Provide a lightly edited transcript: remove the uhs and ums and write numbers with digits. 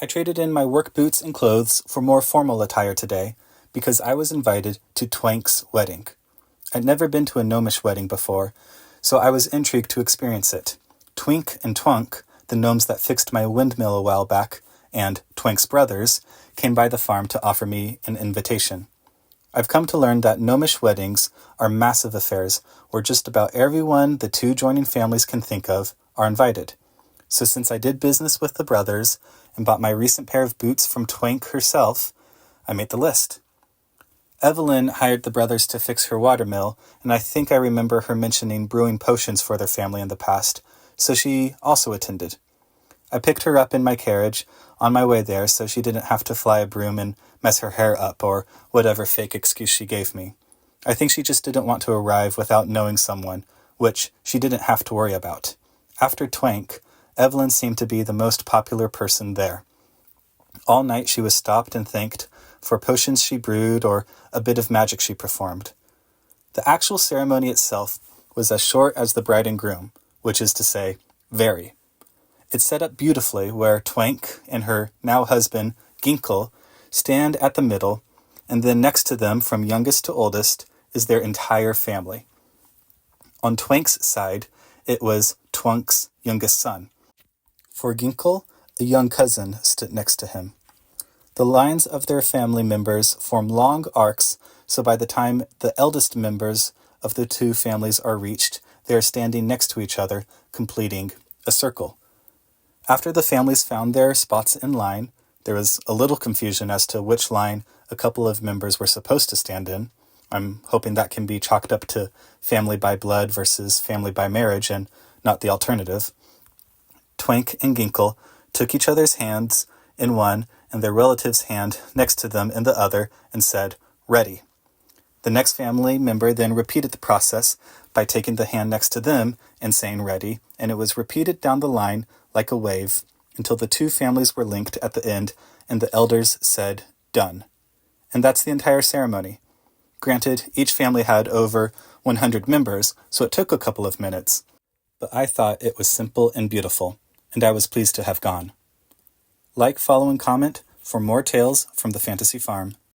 I traded in my work boots and clothes for more formal attire today because I was invited to Twank's wedding. I'd never been to a Gnomish wedding before, so I was intrigued to experience it. Twink and Twunk, the gnomes that fixed my windmill a while back, and Twank's brothers, came by the farm to offer me an invitation. I've come to learn that Gnomish weddings are massive affairs where just about everyone the two joining families can think of are invited. So since I did business with the brothers and bought my recent pair of boots from Twank herself, I made the list. Evelyn hired the brothers to fix her watermill, and I think I remember her mentioning brewing potions for their family in the past, so she also attended. I picked her up in my carriage on my way there so she didn't have to fly a broom and mess her hair up or whatever fake excuse she gave me. I think she just didn't want to arrive without knowing someone, which she didn't have to worry about. After Twank, Evelyn seemed to be the most popular person there. All night she was stopped and thanked for potions she brewed or a bit of magic she performed. The actual ceremony itself was as short as the bride and groom, which is to say, very. It's set up beautifully where Twank and her now husband, Ginkle, stand at the middle, and then next to them, from youngest to oldest, is their entire family. On Twank's side, it was Twank's youngest son. For Ginkle, a young cousin stood next to him. The lines of their family members form long arcs, so by the time the eldest members of the two families are reached, they are standing next to each other, completing a circle. After the families found their spots in line, there was a little confusion as to which line a couple of members were supposed to stand in. I'm hoping that can be chalked up to family by blood versus family by marriage and not the alternative. Twank and Ginkle took each other's hands in one and their relative's hand next to them in the other and said, "Ready." The next family member then repeated the process by taking the hand next to them and saying "ready," and it was repeated down the line like a wave until the two families were linked at the end and the elders said "done." And that's the entire ceremony. Granted, each family had over 100 members, so it took a couple of minutes, but I thought it was simple and beautiful, and I was pleased to have gone. Like, follow, and comment for more tales from the Fantasy Farm.